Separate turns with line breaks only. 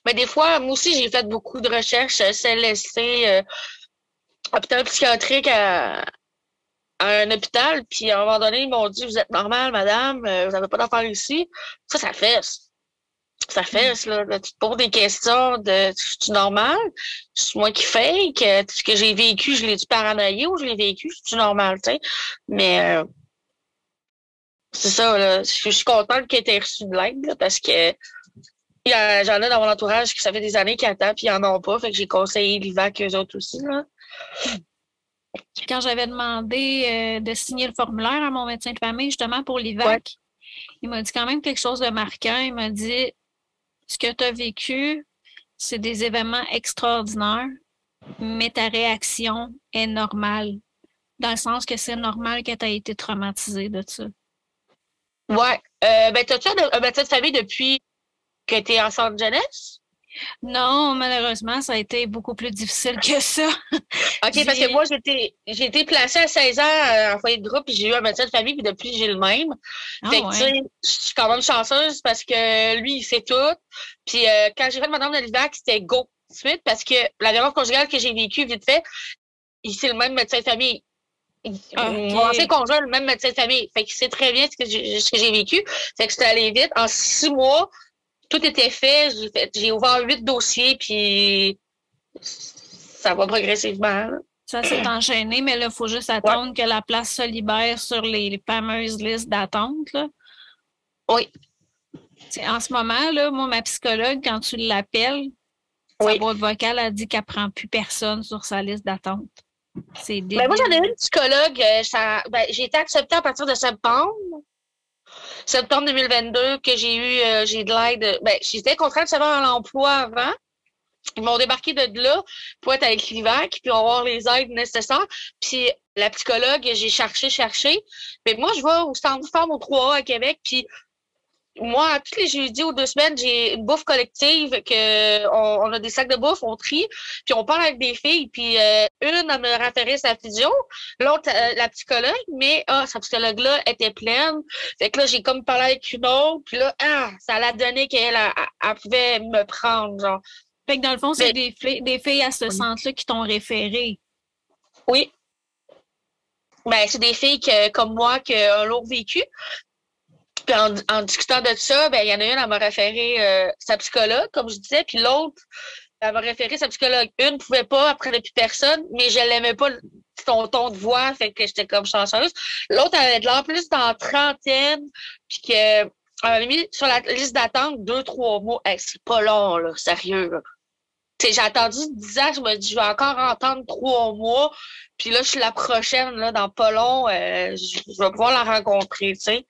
Mais des fois, moi aussi, j'ai fait beaucoup de recherches, CLSC, hôpital psychiatrique à un hôpital, puis à un moment donné, ils m'ont dit, vous êtes normale, madame, vous n'avez pas d'affaires ici. Ça fesse. Ça fesse, là. Tu te poses des questions de, suis-tu normal? C'est moi qui fake? Ce que j'ai vécu, je l'ai-tu paranoïé ou je l'ai vécu? C'est-tu normal, tu sais? Mais, c'est ça, là. Je suis contente qu'elle ait reçu de l'aide, là, parce que j'en ai dans mon entourage qui ça fait des années qu'ils attendent, puis ils en ont pas. Fait que j'ai conseillé l'IVAC eux autres aussi, là.
Quand j'avais demandé de signer le formulaire à mon médecin de famille, justement pour
Ouais.
l'IVAC, il m'a dit quand même quelque chose de marquant. Il m'a dit, ce que tu as vécu, c'est des événements extraordinaires, mais ta réaction est normale, dans le sens que c'est normal que tu aies été traumatisé de ça.
Ouais. Ben, t'as-tu un médecin de famille depuis que t'es en centre jeunesse?
Non, malheureusement, ça a été beaucoup plus difficile que ça.
OK, parce que
J'ai...
moi, j'ai été placée à 16 ans en foyer de groupe, puis j'ai eu un médecin de famille, puis depuis, j'ai le même.
Ah
Fait que, tu sais,
ouais.
je suis quand même chanceuse parce que lui, il sait tout. Puis quand j'ai fait Madame de l'IVAC, c'était go tout de suite parce que la violence conjugale que j'ai vécue vite fait, c'est le même médecin de famille. Mon ancien
OK.
conjoint, le même médecin de famille. Fait qu'il sait très bien ce que j'ai vécu. Fait que j'étais allée vite. En 6 mois, tout était fait. J'ai ouvert 8 dossiers, puis ça va progressivement, là.
Ça s'est enchaîné, mais là, il faut juste
Ouais.
attendre que la place se libère sur les fameuses listes d'attente, là.
Oui,
En ce moment, là, moi, ma psychologue, quand tu l'appelles, sa
oui.
boîte vocale a dit qu'elle ne prend plus personne sur sa liste d'attente. C'est
Ben, moi, j'en ai
débile.
une psychologue. J'ai été acceptée à partir de septembre 2022, que j'ai de l'aide. Ben, j'étais contrainte de à l'emploi avant. Ils m'ont débarqué de là pour être avec l'IVAC, puis avoir les aides nécessaires. Puis la psychologue, j'ai cherché. Mais moi, je vais au Centre Femme au 3A à Québec, puis moi, tous les jeudis ou 2 semaines, j'ai une bouffe collective on a des sacs de bouffe, on trie, puis on parle avec des filles, puis une, elle me référait sa physio, l'autre, la psychologue, mais sa psychologue-là était pleine. Fait que là, j'ai comme parlé avec une autre, puis là, ça l'a donné elle pouvait me prendre, genre.
Fait que dans le fond, c'est
Mais
des filles à ce centre-là qui t'ont référé.
oui, ben c'est des filles comme moi qui ont un lourd vécu. Puis en discutant de ça, ben il y en a une, elle m'a référé sa psychologue, comme je disais, puis l'autre, elle m'a référé sa psychologue. Une pouvait pas, après plus personne, mais je l'aimais pas son ton de voix, fait que j'étais comme chanceuse. L'autre, elle avait de l'air plus dans la trentaine, puis que elle m'avait mis sur la liste d'attente 2, 3 mois. Hey, c'est pas long, là, sérieux, là. J'ai attendu 10 ans, je me dis, je vais encore entendre 3 mois, puis là, je suis la prochaine, là, dans pas long, je vais pouvoir la rencontrer, tu sais.